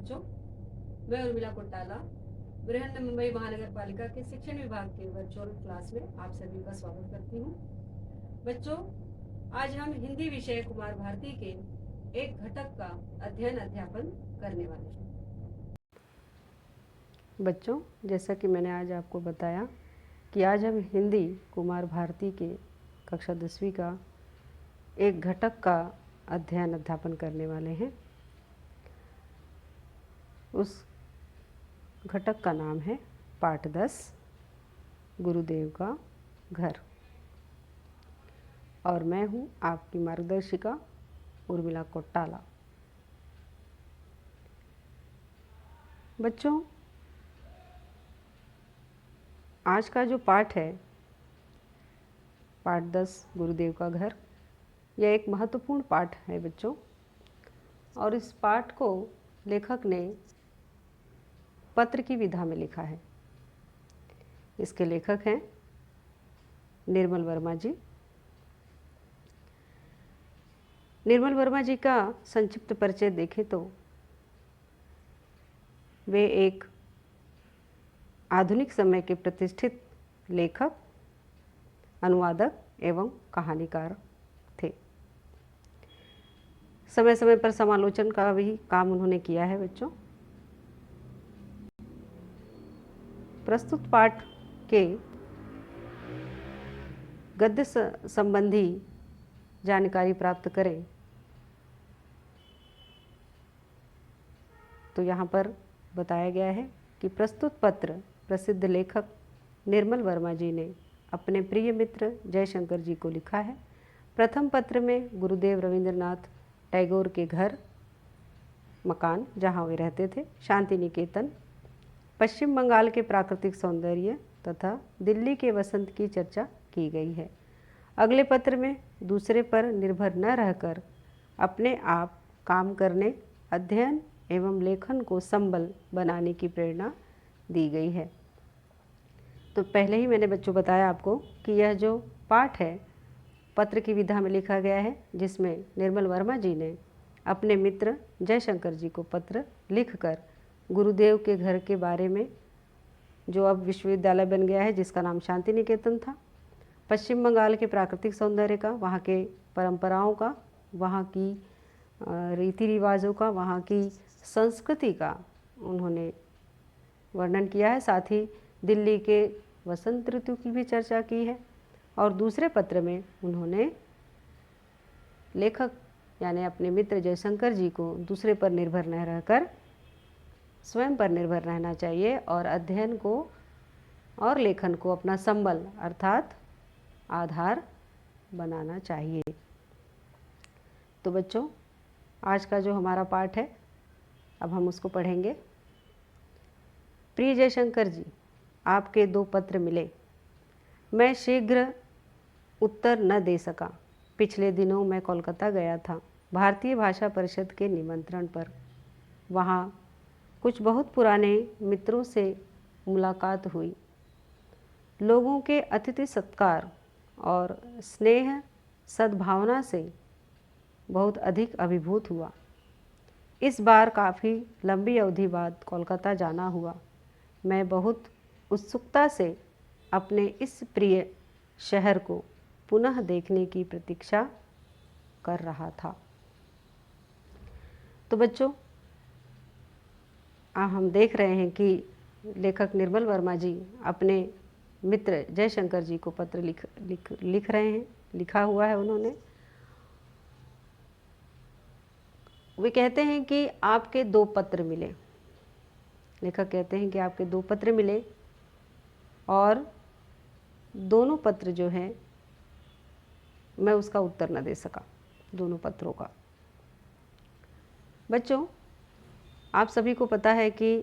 बच्चों, मैं उर्मिला कोटाला बृहन मुंबई महानगर पालिका के शिक्षण विभाग के वर्चुअल क्लास में आप सभी का स्वागत करती हूँ। बच्चों, आज हम हिंदी विषय कुमार भारती के एक घटक का अध्ययन अध्यापन करने वाले हैं। बच्चों, जैसा कि मैंने आज आपको बताया कि आज हम हिंदी कुमार भारती के कक्षा 10वीं का एक घटक का अध्ययन अध्यापन करने वाले हैं। उस घटक का नाम है पाठ 10 गुरुदेव का घर, और मैं हूँ आपकी मार्गदर्शिका उर्मिला कोटाला। बच्चों, आज का जो पाठ है, पाठ 10 गुरुदेव का घर, यह एक महत्वपूर्ण पाठ है बच्चों। और इस पाठ को लेखक ने पत्र की विधा में लिखा है। इसके लेखक हैं निर्मल वर्मा जी। निर्मल वर्मा जी का संक्षिप्त परिचय देखें तो वे एक आधुनिक समय के प्रतिष्ठित लेखक, अनुवादक एवं कहानीकार थे। समय समय पर समालोचन का भी काम उन्होंने किया है बच्चों। प्रस्तुत पाठ के गद्य संबंधी जानकारी प्राप्त करें तो यहाँ पर बताया गया है कि प्रस्तुत पत्र प्रसिद्ध लेखक निर्मल वर्मा जी ने अपने प्रिय मित्र जयशंकर जी को लिखा है। प्रथम पत्र में गुरुदेव रविंद्रनाथ टैगोर के घर, मकान जहाँ वे रहते थे, शांति निकेतन, पश्चिम बंगाल के प्राकृतिक सौंदर्य तथा दिल्ली के वसंत की चर्चा की गई है। अगले पत्र में दूसरे पर निर्भर न रहकर अपने आप काम करने, अध्ययन एवं लेखन को संबल बनाने की प्रेरणा दी गई है। तो पहले ही मैंने बच्चों बताया आपको कि यह जो पाठ है पत्र की विधा में लिखा गया है, जिसमें निर्मल वर्मा जी ने अपने मित्र जयशंकर जी को पत्र लिखकर गुरुदेव के घर के बारे में, जो अब विश्वविद्यालय बन गया है, जिसका नाम शांति निकेतन था, पश्चिम बंगाल के प्राकृतिक सौंदर्य का, वहाँ के परंपराओं का, वहाँ की रीति रिवाजों का, वहाँ की संस्कृति का उन्होंने वर्णन किया है। साथ ही दिल्ली के वसंत ऋतु की भी चर्चा की है। और दूसरे पत्र में उन्होंने लेखक यानी अपने मित्र जयशंकर जी को दूसरे पर निर्भर न रहकर स्वयं पर निर्भर रहना चाहिए और अध्ययन को और लेखन को अपना संबल अर्थात आधार बनाना चाहिए। तो बच्चों, आज का जो हमारा पाठ है, अब हम उसको पढ़ेंगे। प्रिय जयशंकर जी, आपके 2 पत्र मिले। मैं शीघ्र उत्तर न दे सका। पिछले दिनों मैं कोलकाता गया था भारतीय भाषा परिषद के निमंत्रण पर। वहाँ कुछ बहुत पुराने मित्रों से मुलाकात हुई। लोगों के अतिथि सत्कार और स्नेह सद्भावना से बहुत अधिक अभिभूत हुआ। इस बार काफ़ी लंबी अवधि बाद कोलकाता जाना हुआ। मैं बहुत उत्सुकता से अपने इस प्रिय शहर को पुनः देखने की प्रतीक्षा कर रहा था। तो बच्चों, हम देख रहे हैं कि लेखक निर्मल वर्मा जी अपने मित्र जयशंकर जी को पत्र लिख रहे हैं, लिखा हुआ है उन्होंने। वे कहते हैं कि आपके 2 पत्र मिले। लेखक कहते हैं कि आपके 2 पत्र मिले और दोनों पत्र जो हैं मैं उसका उत्तर न दे सका, दोनों पत्रों का। बच्चों, आप सभी को पता है कि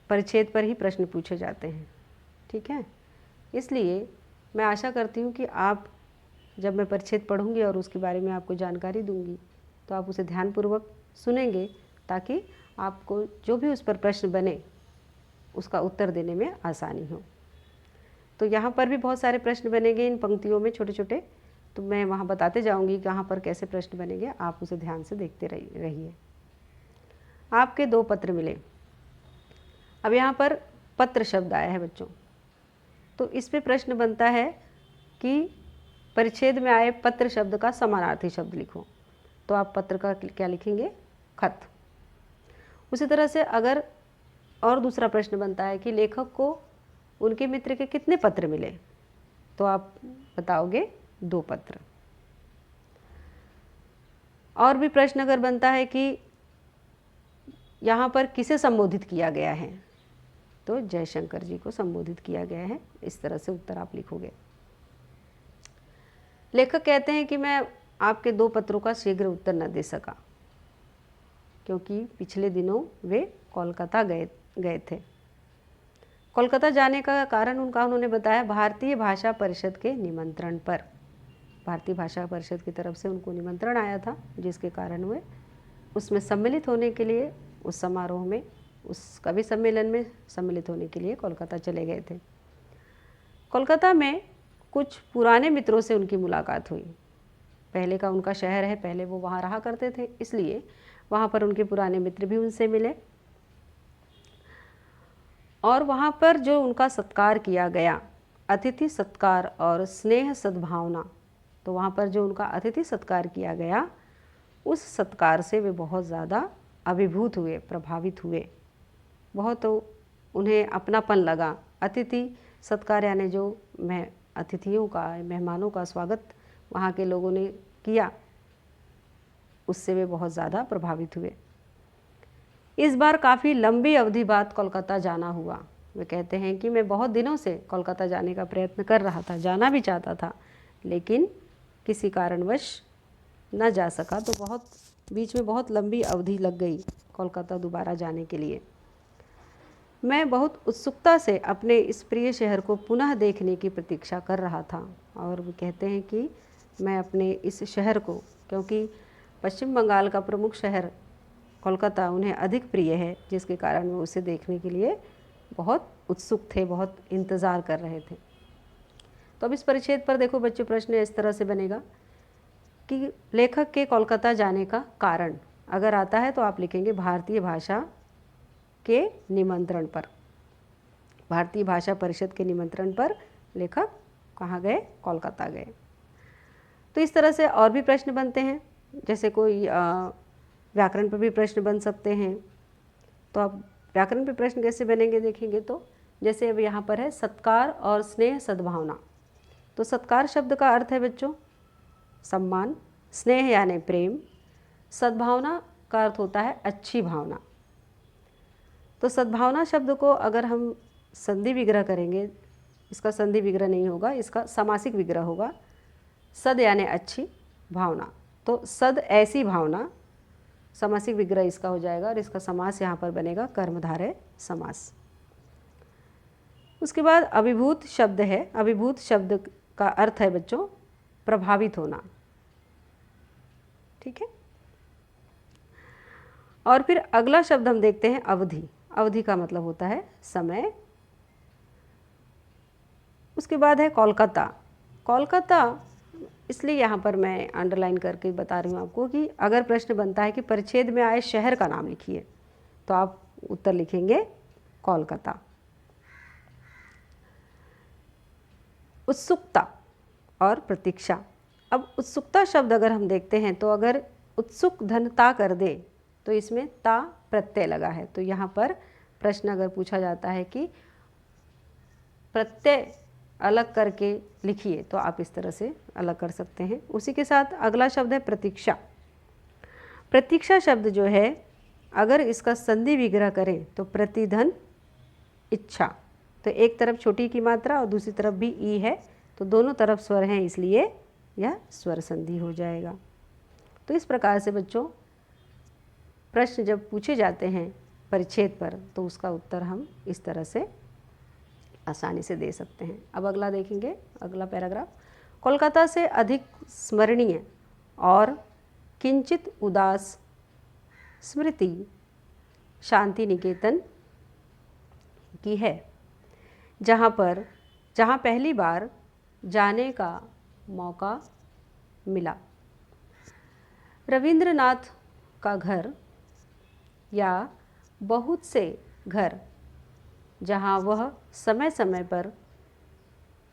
परिच्छेद पर ही प्रश्न पूछे जाते हैं, ठीक है। इसलिए मैं आशा करती हूँ कि आप जब मैं परिच्छेद पढ़ूंगी और उसके बारे में आपको जानकारी दूंगी तो आप उसे ध्यानपूर्वक सुनेंगे, ताकि आपको जो भी उस पर प्रश्न बने उसका उत्तर देने में आसानी हो। तो यहाँ पर भी बहुत सारे प्रश्न बनेंगे इन पंक्तियों में छोटे छोटे, तो मैं वहाँ बताते जाऊँगी कहाँ पर कैसे प्रश्न बनेंगे, आप उसे ध्यान से देखते रहिए। आपके 2 पत्र मिले। अब यहाँ पर पत्र शब्द आया है बच्चों, तो इस पे प्रश्न बनता है कि परिच्छेद में आए पत्र शब्द का समानार्थी शब्द लिखो। तो आप पत्र का क्या लिखेंगे? खत। उसी तरह से अगर और दूसरा प्रश्न बनता है कि लेखक को उनके मित्र के कितने पत्र मिले, तो आप बताओगे 2 पत्र। और भी प्रश्न अगर बनता है कि यहाँ पर किसे संबोधित किया गया है, तो जयशंकर जी को संबोधित किया गया है। इस तरह से उत्तर आप लिखोगे। लेखक कहते हैं कि मैं आपके 2 पत्रों का शीघ्र उत्तर न दे सका, क्योंकि पिछले दिनों वे कोलकाता गए थे। कोलकाता जाने का कारण उन्होंने बताया भारतीय भाषा परिषद के निमंत्रण पर। भारतीय भाषा परिषद की तरफ से उनको निमंत्रण आया था, जिसके कारण वे उसमें सम्मिलित होने के लिए, उस समारोह में, उस कवि सम्मेलन में सम्मिलित होने के लिए कोलकाता चले गए थे। कोलकाता में कुछ पुराने मित्रों से उनकी मुलाकात हुई। पहले का उनका शहर है, पहले वो वहाँ रहा करते थे, इसलिए वहाँ पर उनके पुराने मित्र भी उनसे मिले। और वहाँ पर जो उनका सत्कार किया गया, अतिथि सत्कार और स्नेह सद्भावना, तो वहाँ पर जो उनका अतिथि सत्कार किया गया, उस सत्कार से वे बहुत ज़्यादा अभिभूत हुए, प्रभावित हुए। बहुत उन्हें अपनापन लगा। अतिथि सत्कार यानी जो अतिथियों का, मेहमानों का स्वागत वहाँ के लोगों ने किया, उससे वे बहुत ज़्यादा प्रभावित हुए। इस बार काफ़ी लंबी अवधि बाद कोलकाता जाना हुआ। वे कहते हैं कि मैं बहुत दिनों से कोलकाता जाने का प्रयत्न कर रहा था, जाना भी चाहता था, लेकिन किसी कारणवश न जा सका। तो बीच में बहुत लंबी अवधि लग गई कोलकाता दोबारा जाने के लिए। मैं बहुत उत्सुकता से अपने इस प्रिय शहर को पुनः देखने की प्रतीक्षा कर रहा था। और वो कहते हैं कि मैं अपने इस शहर को, क्योंकि पश्चिम बंगाल का प्रमुख शहर कोलकाता उन्हें अधिक प्रिय है, जिसके कारण वो उसे देखने के लिए बहुत उत्सुक थे, बहुत इंतज़ार कर रहे थे। तो अब इस परिच्छेद पर देखो बच्चों, प्रश्न इस तरह से बनेगा कि लेखक के कोलकाता जाने का कारण अगर आता है तो आप लिखेंगे भारतीय भाषा के निमंत्रण पर। भारतीय भाषा परिषद के निमंत्रण पर लेखक कहाँ गए? कोलकाता गए। तो इस तरह से और भी प्रश्न बनते हैं, जैसे कोई व्याकरण पर भी प्रश्न बन सकते हैं। तो अब व्याकरण पर प्रश्न कैसे बनेंगे देखेंगे। तो जैसे अब यहाँ पर है सत्कार और स्नेह सद्भावना। तो सत्कार शब्द का अर्थ है बच्चों सम्मान, स्नेह यानी प्रेम, सद्भावना का अर्थ होता है अच्छी भावना। तो सद्भावना शब्द को अगर हम संधि विग्रह करेंगे, इसका संधि विग्रह नहीं होगा, इसका समासिक विग्रह होगा। सद यानी अच्छी, भावना, तो सद ऐसी भावना, समासिक विग्रह इसका हो जाएगा और इसका समास यहाँ पर बनेगा कर्मधारय समास। उसके बाद अभिभूत शब्द है। अभिभूत शब्द का अर्थ है बच्चों प्रभावित होना, ठीक है। और फिर अगला शब्द हम देखते हैं अवधि। अवधि का मतलब होता है समय। उसके बाद है कोलकाता। कोलकाता इसलिए यहाँ पर मैं अंडरलाइन करके बता रही हूँ आपको कि अगर प्रश्न बनता है कि परिच्छेद में आए शहर का नाम लिखिए, तो आप उत्तर लिखेंगे कोलकाता। उत्सुकता और प्रतीक्षा। अब उत्सुकता शब्द अगर हम देखते हैं तो अगर उत्सुक धन ता कर दे तो इसमें ता प्रत्यय लगा है। तो यहाँ पर प्रश्न अगर पूछा जाता है कि प्रत्यय अलग करके लिखिए, तो आप इस तरह से अलग कर सकते हैं। उसी के साथ अगला शब्द है प्रतीक्षा। प्रतीक्षा शब्द जो है अगर इसका संधि विग्रह करें तो प्रतिधन इच्छा। तो एक तरफ छोटी की मात्रा और दूसरी तरफ भी ई है, तो दोनों तरफ स्वर हैं, इसलिए यह स्वर संधि हो जाएगा। तो इस प्रकार से बच्चों प्रश्न जब पूछे जाते हैं परिच्छेद पर तो उसका उत्तर हम इस तरह से आसानी से दे सकते हैं। अब अगला देखेंगे, अगला पैराग्राफ। कोलकाता से अधिक स्मरणीय और किंचित उदास स्मृति शांति निकेतन की है, जहाँ पहली बार जाने का मौका मिला। रविंद्रनाथ का घर या बहुत से घर जहाँ वह समय समय पर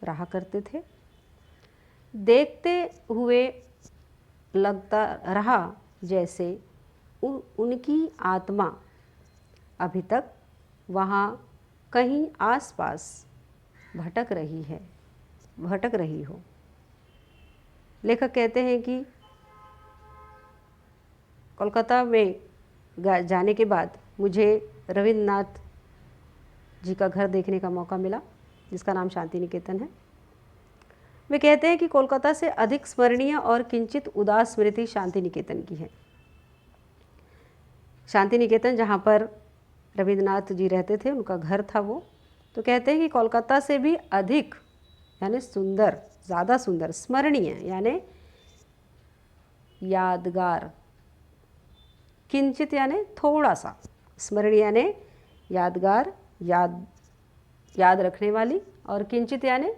रहा करते थे। देखते हुए लगता रहा जैसे उनकी आत्मा अभी तक वहाँ कहीं आसपास भटक रही हो। लेखक कहते हैं कि कोलकाता में जाने के बाद मुझे रविन्द्रनाथ जी का घर देखने का मौका मिला, जिसका नाम शांति निकेतन है। वे कहते हैं कि कोलकाता से अधिक स्मरणीय और किंचित उदास स्मृति शांति निकेतन की है। शांति निकेतन जहाँ पर रविन्द्रनाथ जी रहते थे, उनका घर था वो। तो कहते हैं कि कोलकाता से भी अधिक यानी सुंदर, ज़्यादा सुंदर, स्मरणीय यानी यादगार, किंचित यानी थोड़ा सा, स्मरणीय यानी यादगार, याद रखने वाली, और किंचित यानी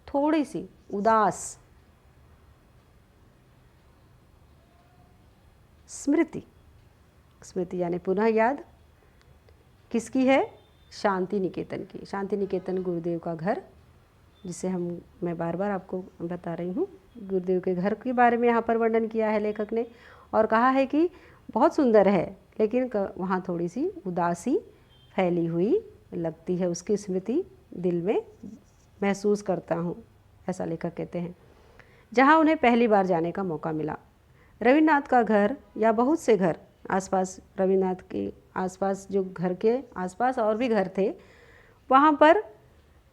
थोड़ी सी, उदास स्मृति। स्मृति यानी पुनः याद। किसकी है? शांति निकेतन की। शांति निकेतन गुरुदेव का घर, जिसे मैं बार बार आपको बता रही हूँ। गुरुदेव के घर के बारे में यहाँ पर वर्णन किया है लेखक ने, और कहा है कि बहुत सुंदर है, लेकिन वहाँ थोड़ी सी उदासी फैली हुई लगती है, उसकी स्मृति दिल में महसूस करता हूँ, ऐसा लेखक कहते हैं। जहाँ उन्हें पहली बार जाने का मौका मिला। रविन्द्रनाथ का घर या बहुत से घर आसपास, रविन्द्रनाथ के आसपास, जो घर के आसपास और भी घर थे, वहाँ पर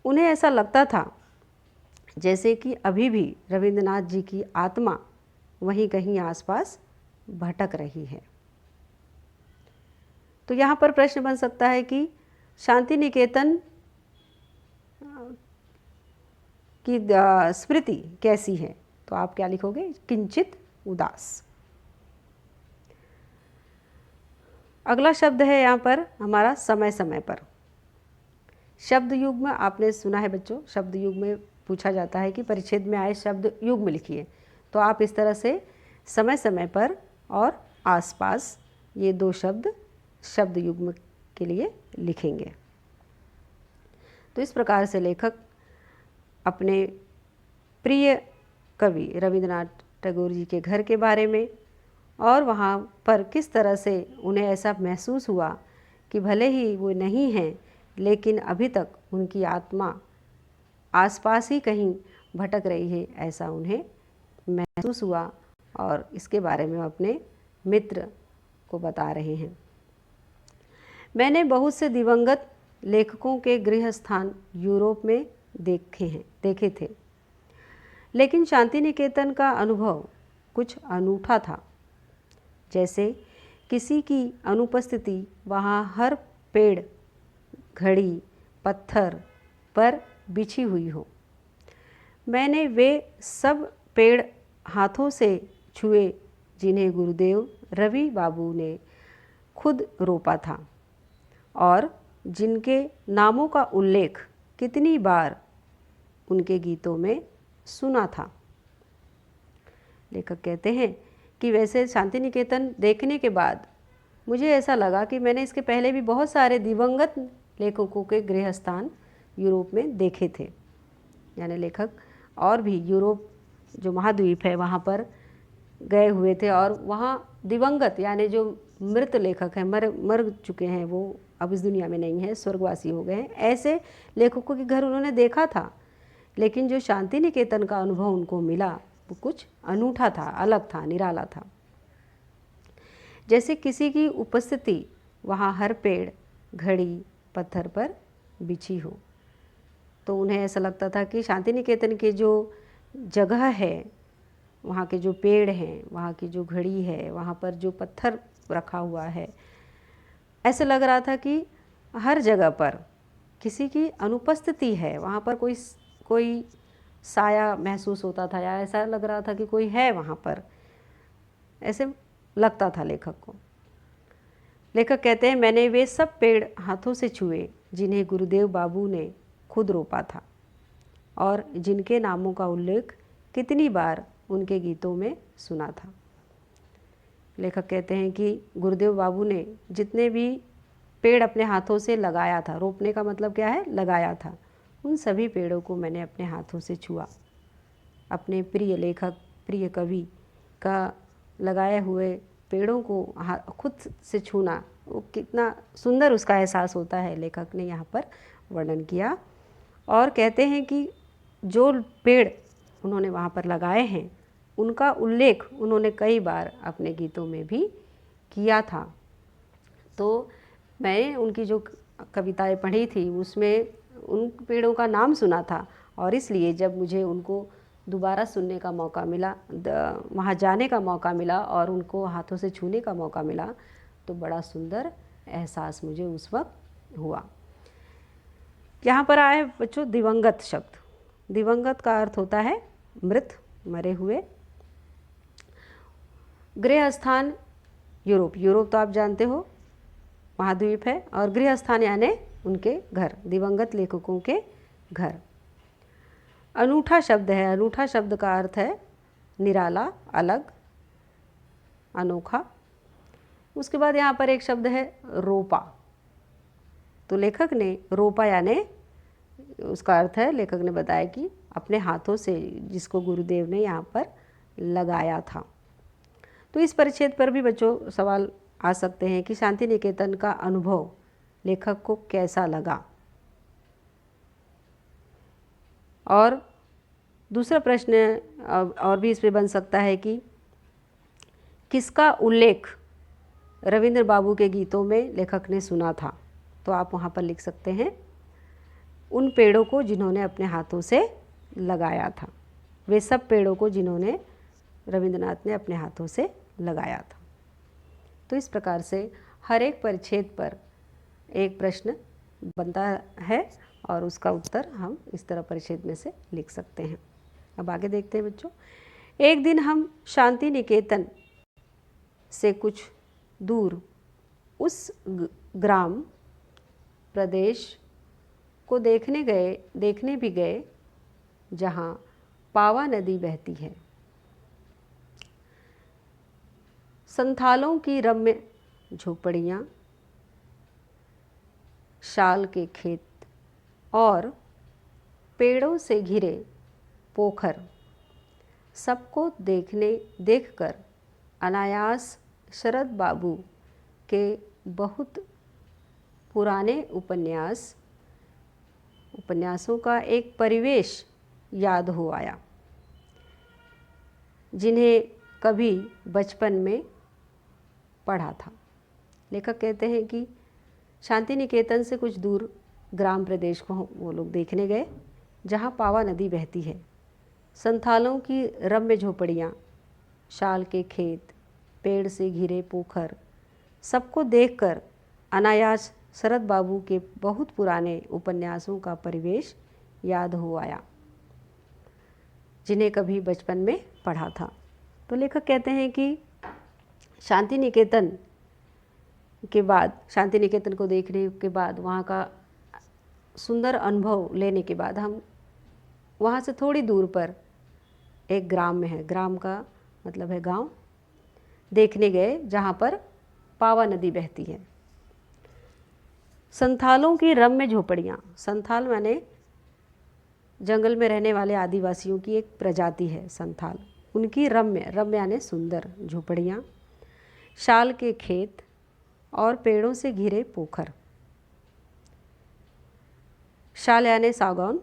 उन्हें ऐसा लगता था जैसे कि अभी भी रविन्द्रनाथ जी की आत्मा वहीं कहीं आसपास भटक रही है। तो यहाँ पर प्रश्न बन सकता है कि शांति निकेतन की स्मृति कैसी है? तो आप क्या लिखोगे? किंचित उदास। अगला शब्द है यहाँ पर हमारा समय समय पर। शब्द युग्म आपने सुना है बच्चों, शब्द युग्म में पूछा जाता है कि परिच्छेद में आए शब्द युग्म लिखिए। तो आप इस तरह से समय समय पर और आसपास, ये दो शब्द शब्द युग्म के लिए लिखेंगे। तो इस प्रकार से लेखक अपने प्रिय कवि रविन्द्रनाथ टैगोर जी के घर के बारे में, और वहाँ पर किस तरह से उन्हें ऐसा महसूस हुआ कि भले ही वो नहीं हैं, लेकिन अभी तक उनकी आत्मा आसपास ही कहीं भटक रही है, ऐसा उन्हें महसूस हुआ, और इसके बारे में अपने मित्र को बता रहे हैं। मैंने बहुत से दिवंगत लेखकों के गृह स्थान यूरोप में देखे थे, लेकिन शांति निकेतन का अनुभव कुछ अनूठा था। जैसे किसी की अनुपस्थिति वहाँ हर पेड़, घड़ी, पत्थर पर बिछी हुई हो। मैंने वे सब पेड़ हाथों से छुए जिन्हें गुरुदेव रवि बाबू ने खुद रोपा था, और जिनके नामों का उल्लेख कितनी बार उनके गीतों में सुना था। लेखक कहते हैं कि वैसे शांति निकेतन देखने के बाद मुझे ऐसा लगा कि मैंने इसके पहले भी बहुत सारे दिवंगत लेखकों के गृह स्थान यूरोप में देखे थे। यानी लेखक और भी यूरोप जो महाद्वीप है वहाँ पर गए हुए थे, और वहाँ दिवंगत यानी जो मृत लेखक हैं, मर चुके हैं, वो अब इस दुनिया में नहीं है, स्वर्गवासी हो गए हैं, ऐसे लेखकों के घर उन्होंने देखा था। लेकिन जो शांति निकेतन का अनुभव उनको मिला वो कुछ अनूठा था, अलग था, निराला था। जैसे किसी की उपस्थिति वहाँ हर पेड़, घड़ी, पत्थर पर बिछी हो। तो उन्हें ऐसा लगता था कि शांति निकेतन के जो जगह है, वहाँ के जो पेड़ हैं, वहाँ की जो घड़ी है, वहाँ पर जो पत्थर रखा हुआ है, ऐसे लग रहा था कि हर जगह पर किसी की अनुपस्थिति है, वहाँ पर कोई साया महसूस होता था, या ऐसा लग रहा था कि कोई है वहाँ पर, ऐसे लगता था लेखक को। लेखक कहते हैं, मैंने वे सब पेड़ हाथों से छुए जिन्हें गुरुदेव बाबू ने खुद रोपा था, और जिनके नामों का उल्लेख कितनी बार उनके गीतों में सुना था। लेखक कहते हैं कि गुरुदेव बाबू ने जितने भी पेड़ अपने हाथों से लगाया था, रोपने का मतलब क्या है, लगाया था, उन सभी पेड़ों को मैंने अपने हाथों से छुआ। अपने प्रिय लेखक, प्रिय कवि का लगाए हुए पेड़ों को खुद से छूना, वो कितना सुंदर उसका एहसास होता है, लेखक ने यहाँ पर वर्णन किया। और कहते हैं कि जो पेड़ उन्होंने वहाँ पर लगाए हैं उनका उल्लेख उन्होंने कई बार अपने गीतों में भी किया था। तो मैंने उनकी जो कविताएं पढ़ी थी उसमें उन पेड़ों का नाम सुना था, और इसलिए जब मुझे उनको दोबारा सुनने का मौका मिला, वहाँ जाने का मौका मिला और उनको हाथों से छूने का मौका मिला, तो बड़ा सुंदर एहसास मुझे उस वक्त हुआ। यहाँ पर आए बच्चों दिवंगत शब्द। दिवंगत का अर्थ होता है मृत, मरे हुए। गृह स्थान यूरोप, यूरोप तो आप जानते हो महाद्वीप है, और गृह स्थान यानी उनके घर, दिवंगत लेखकों के घर। अनूठा शब्द है, अनूठा शब्द का अर्थ है निराला, अलग, अनोखा। उसके बाद यहाँ पर एक शब्द है रोपा। तो लेखक ने रोपा यानी उसका अर्थ है, लेखक ने बताया कि अपने हाथों से, जिसको गुरुदेव ने यहाँ पर लगाया था। तो इस परिच्छेद पर भी बच्चों सवाल आ सकते हैं कि शांति निकेतन का अनुभव लेखक को कैसा लगा। और दूसरा प्रश्न और भी इसमें बन सकता है कि किसका उल्लेख रविंद्र बाबू के गीतों में लेखक ने सुना था। तो आप वहाँ पर लिख सकते हैं उन पेड़ों को जिन्होंने अपने हाथों से लगाया था, वे सब पेड़ों को जिन्होंने रविंद्रनाथ ने अपने हाथों से लगाया था। तो इस प्रकार से हर एक परिच्छेद पर एक प्रश्न बनता है और उसका उत्तर हम इस तरह परिच्छेद में से लिख सकते हैं। अब आगे देखते हैं बच्चों। एक दिन हम शांति निकेतन से कुछ दूर उस ग्राम प्रदेश को देखने भी गए जहाँ पावा नदी बहती है। संथालों की रम्य झोपड़ियाँ, शाल के खेत और पेड़ों से घिरे पोखर, सबको देखकर अनायास शरद बाबू के बहुत पुराने उपन्यासों का एक परिवेश याद हो आया, जिन्हें कभी बचपन में पढ़ा था। लेखक कहते हैं कि शांति निकेतन से कुछ दूर ग्राम प्रदेश को वो लोग देखने गए जहाँ पावा नदी बहती है। संथालों की रम्य झोपड़ियाँ, शाल के खेत, पेड़ से घिरे पोखर, सबको देखकर अनायास शरद बाबू के बहुत पुराने उपन्यासों का परिवेश याद हो आया, जिन्हें कभी बचपन में पढ़ा था। तो लेखक कहते हैं कि शांति निकेतन को देखने के बाद, वहाँ का सुंदर अनुभव लेने के बाद हम वहाँ से थोड़ी दूर पर एक ग्राम में है, ग्राम का मतलब है गांव, देखने गए जहाँ पर पावा नदी बहती है। संथालों की रम्य झोपड़ियाँ, संथाल माने जंगल में रहने वाले आदिवासियों की एक प्रजाति है संथाल, उनकी रम्य यानी सुंदर झोपड़ियाँ, शाल के खेत और पेड़ों से घिरे पोखर। शाल यानी सागौन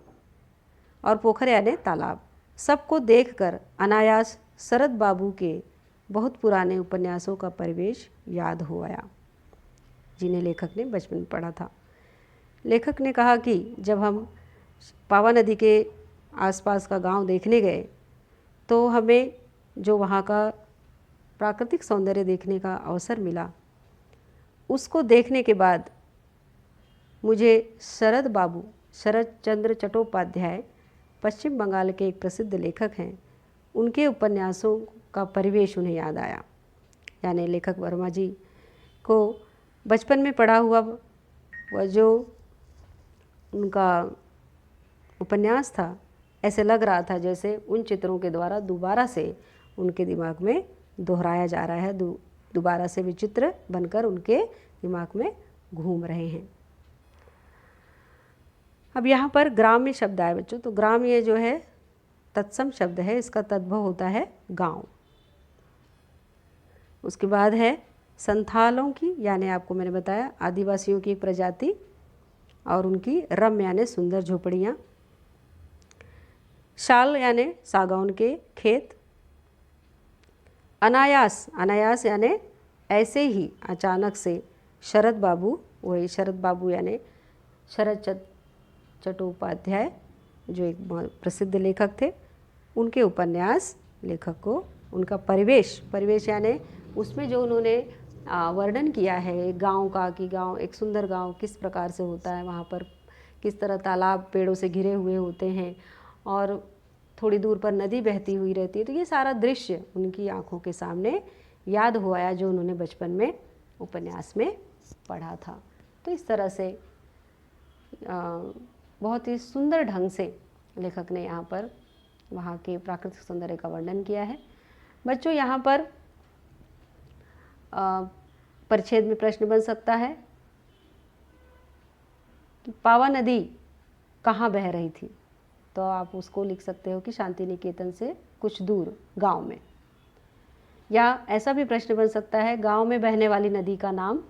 और पोखर यानी तालाब, सबको देखकर अनायास शरद बाबू के बहुत पुराने उपन्यासों का परिवेश याद हो आया, जिन्हें लेखक ने बचपन में पढ़ा था। लेखक ने कहा कि जब हम पावा नदी के आसपास का गांव देखने गए तो हमें जो वहाँ का प्राकृतिक सौंदर्य देखने का अवसर मिला, उसको देखने के बाद मुझे शरद चंद्र चट्टोपाध्याय पश्चिम बंगाल के एक प्रसिद्ध लेखक हैं, उनके उपन्यासों का परिवेश उन्हें याद आया। यानी लेखक वर्मा जी को बचपन में पढ़ा हुआ वह जो उनका उपन्यास था, ऐसे लग रहा था जैसे उन चित्रों के द्वारा दोबारा से उनके दिमाग में दोहराया जा रहा है, दोबारा से विचित्र बनकर उनके दिमाग में घूम रहे हैं। अब यहाँ पर ग्राम्य शब्द आए बच्चों, तो ग्राम्य जो है तत्सम शब्द है, इसका तद्भव होता है गांव। उसके बाद है संथालों की, यानी आपको मैंने बताया आदिवासियों की एक प्रजाति, और उनकी रम यानी सुंदर झोपड़ियाँ। शाल यानी सागौन के खेत। अनायास, अनायास यानी ऐसे ही अचानक से। शरद बाबू, वही शरद बाबू यानी शरद चट्टोपाध्याय जो एक प्रसिद्ध लेखक थे, उनके उपन्यास लेखक को उनका परिवेश, परिवेश यानी उसमें जो उन्होंने वर्णन किया है गांव का, कि गांव एक सुंदर गांव किस प्रकार से होता है, वहाँ पर किस तरह तालाब पेड़ों से घिरे हुए होते हैं और थोड़ी दूर पर नदी बहती हुई रहती है, तो ये सारा दृश्य उनकी आंखों के सामने याद हो आया जो उन्होंने बचपन में उपन्यास में पढ़ा था। तो इस तरह से बहुत ही सुंदर ढंग से लेखक ने यहाँ पर वहाँ के प्राकृतिक सौंदर्य का वर्णन किया है। बच्चों यहाँ पर परिच्छेद में प्रश्न बन सकता है कि पावा नदी कहाँ बह रही थी, तो आप उसको लिख सकते हो कि शांति निकेतन से कुछ दूर गांव में। या ऐसा भी प्रश्न बन सकता है गांव में बहने वाली नदी का नाम,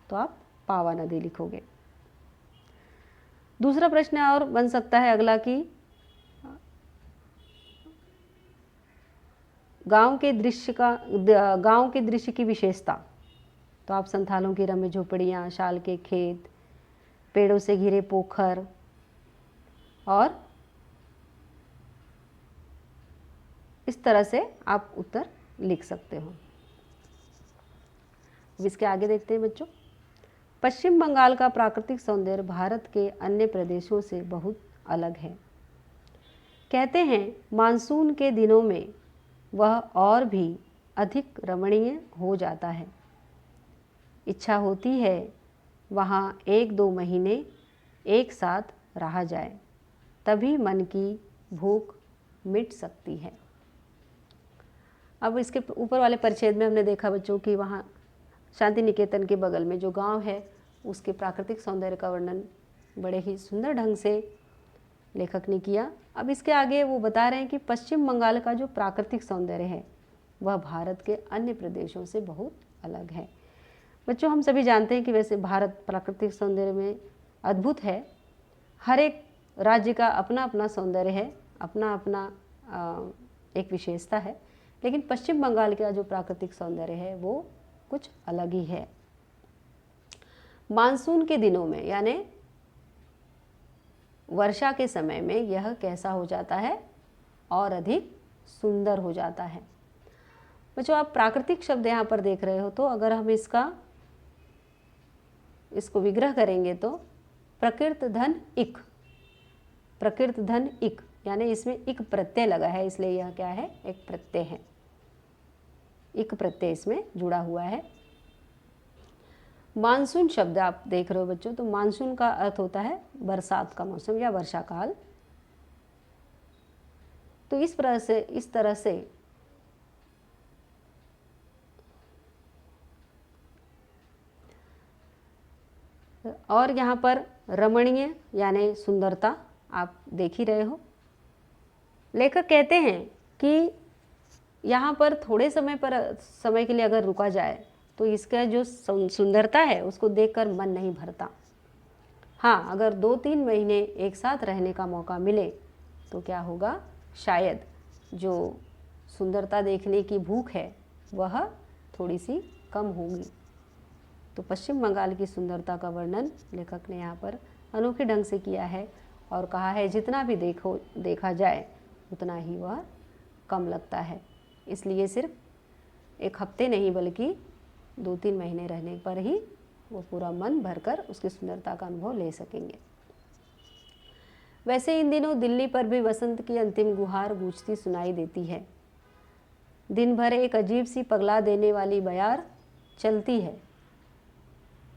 तो आप पावा नदी लिखोगे। दूसरा प्रश्न और बन सकता है अगला कि गांव के दृश्य की विशेषता, तो आप संथालों की रम्य झोपड़ियाँ, शाल के खेत, पेड़ों से घिरे पोखर, और इस तरह से आप उत्तर लिख सकते हो। अब इसके आगे देखते हैं बच्चों। पश्चिम बंगाल का प्राकृतिक सौंदर्य भारत के अन्य प्रदेशों से बहुत अलग है। कहते हैं मानसून के दिनों में वह और भी अधिक रमणीय हो जाता है। इच्छा होती है वहाँ 1-2 महीने एक साथ रहा जाए, तभी मन की भूख मिट सकती है। अब इसके ऊपर वाले परिच्छेद में हमने देखा बच्चों कि वहाँ शांति निकेतन के बगल में जो गांव है उसके प्राकृतिक सौंदर्य का वर्णन बड़े ही सुंदर ढंग से लेखक ने किया। अब इसके आगे वो बता रहे हैं कि पश्चिम बंगाल का जो प्राकृतिक सौंदर्य है वह भारत के अन्य प्रदेशों से बहुत अलग है। बच्चों हम सभी जानते हैं कि वैसे भारत प्राकृतिक सौंदर्य में अद्भुत है। हर एक राज्य का अपना अपना सौंदर्य है, अपना अपना एक विशेषता है, लेकिन पश्चिम बंगाल का जो प्राकृतिक सौंदर्य है वो कुछ अलग ही है। मानसून के दिनों में यानी वर्षा के समय में यह कैसा हो जाता है, और अधिक सुंदर हो जाता है। बच्चों आप प्राकृतिक शब्द यहाँ पर देख रहे हो, तो अगर हम इसको विग्रह करेंगे तो प्रकृत धन इक, प्रकृत धन इक यानी इसमें इक प्रत्यय लगा है, इसलिए यह क्या है, एक प्रत्यय है। इक प्रत्यय इसमें जुड़ा हुआ है। मानसून शब्द आप देख रहे हो बच्चों, तो मानसून का अर्थ होता है बरसात का मौसम या वर्षा काल। तो इस तरह से और यहाँ पर रमणीय यानी सुंदरता आप देख ही रहे हो। लेखक कहते हैं कि यहाँ पर थोड़े समय के लिए अगर रुका जाए तो इसका जो सुंदरता है उसको देखकर मन नहीं भरता। हाँ, अगर 2-3 महीने एक साथ रहने का मौका मिले तो क्या होगा, शायद जो सुंदरता देखने की भूख है वह थोड़ी सी कम होगी। तो पश्चिम बंगाल की सुंदरता का वर्णन लेखक ने यहाँ पर अनोखे ढंग से किया है और कहा है जितना भी देखा जाए उतना ही वह कम लगता है। इसलिए सिर्फ एक हफ्ते नहीं बल्कि 2-3 महीने रहने पर ही वो पूरा मन भरकर उसकी सुंदरता का अनुभव ले सकेंगे। वैसे इन दिनों दिल्ली पर भी वसंत की अंतिम गुहार गूंजती सुनाई देती है। दिन भर एक अजीब सी पगला देने वाली बयार चलती है।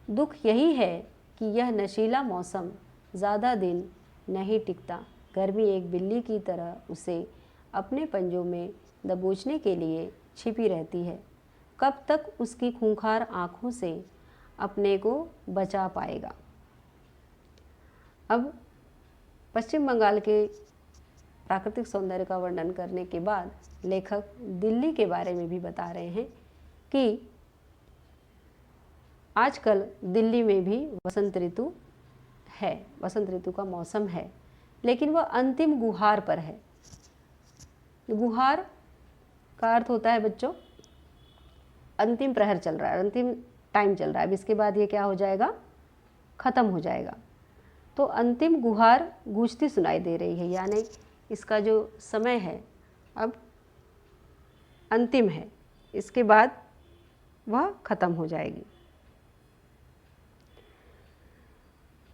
दुख यही है कि यह नशीला मौसम ज़्यादा दिन नहीं टिकता। गर्मी एक बिल्ली की तरह उसे अपने पंजों में दबोचने के लिए छिपी रहती है। कब तक उसकी खूंखार आँखों से अपने को बचा पाएगा। अब पश्चिम बंगाल के प्राकृतिक सौंदर्य का वर्णन करने के बाद लेखक दिल्ली के बारे में भी बता रहे हैं कि आजकल दिल्ली में भी वसंत ऋतु है, वसंत ऋतु का मौसम है, लेकिन वह अंतिम गुहार पर है। गुहार का अर्थ होता है बच्चों, अंतिम प्रहर चल रहा है, अंतिम टाइम चल रहा है, अब इसके बाद ये क्या हो जाएगा, ख़त्म हो जाएगा। तो अंतिम गुहार गूंजती सुनाई दे रही है, यानी इसका जो समय है अब अंतिम है, इसके बाद वह ख़त्म हो जाएगी।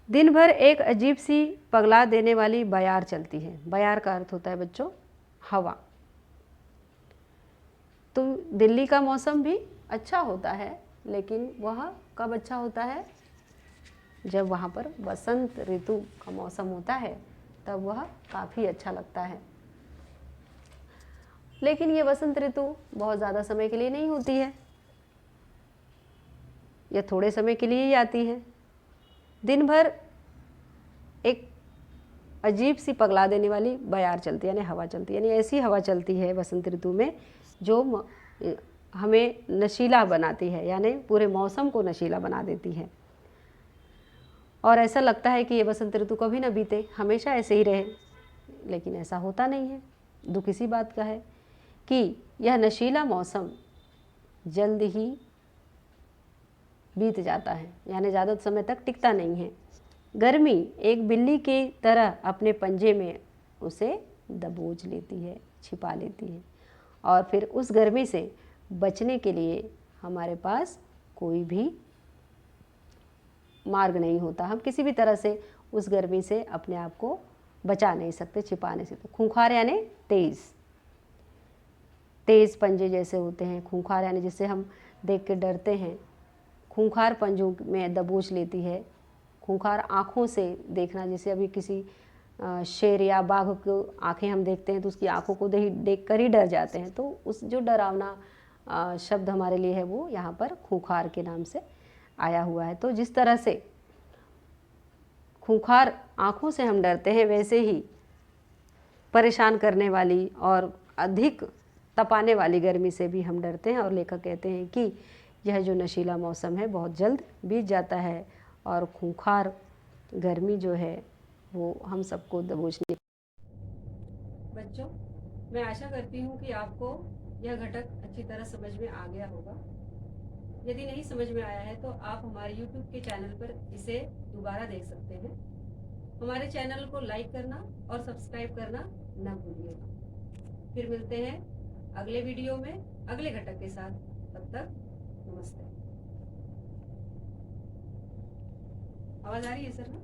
दिन भर एक अजीब सी पगला देने वाली बयार चलती है। बयार का अर्थ होता है बच्चों हवा। तो दिल्ली का मौसम भी अच्छा होता है, लेकिन वह कब अच्छा होता है, जब वहाँ पर वसंत ऋतु का मौसम होता है, तब वह काफ़ी अच्छा लगता है। लेकिन ये वसंत ऋतु बहुत ज़्यादा समय के लिए नहीं होती है, यह थोड़े समय के लिए ही आती है। दिन भर एक अजीब सी पगला देने वाली बयार चलती है, यानी हवा चलती है, यानी ऐसी हवा चलती है वसंत ऋतु में जो हमें नशीला बनाती है, यानी पूरे मौसम को नशीला बना देती है। और ऐसा लगता है कि ये वसंत ऋतु कभी ना बीते, हमेशा ऐसे ही रहे, लेकिन ऐसा होता नहीं है। दुख इसी बात का है कि यह नशीला मौसम जल्द ही बीत जाता है, यानी ज़्यादा समय तक टिकता नहीं है। गर्मी एक बिल्ली की तरह अपने पंजे में उसे दबोच लेती है, छिपा लेती है, और फिर उस गर्मी से बचने के लिए हमारे पास कोई भी मार्ग नहीं होता। हम किसी भी तरह से उस गर्मी से अपने आप को बचा नहीं सकते, छिपा नहीं सकते। खूंखार यानी तेज़, तेज़ पंजे जैसे होते हैं। खूंखार यानी जिसे हम देख के डरते हैं, खूंखार पंजों में दबोच लेती है। खूंखार आँखों से देखना, जैसे अभी किसी शेर या बाघ को आँखें हम देखते हैं तो उसकी आँखों को देख कर ही डर जाते हैं। तो उस जो डरावना शब्द हमारे लिए है वो यहाँ पर खूंखार के नाम से आया हुआ है। तो जिस तरह से खूंखार आँखों से हम डरते हैं, वैसे ही परेशान करने वाली और अधिक तपाने वाली गर्मी से भी हम डरते हैं। और लेखक कहते हैं कि यह जो नशीला मौसम है बहुत जल्द बीत जाता है, और खूंखार गर्मी जो है वो हम सबको दबोचने। बच्चों, मैं आशा करती हूँ कि आपको यह घटक अच्छी तरह समझ में आ गया होगा। यदि नहीं समझ में आया है तो आप हमारे YouTube के चैनल पर इसे दोबारा देख सकते हैं। हमारे चैनल को लाइक करना और सब्सक्राइब करना न भूलिएगा। फिर मिलते हैं अगले वीडियो में अगले घटक के साथ। तब तक नमस्ते। आवाज़ आ रही है सर ना?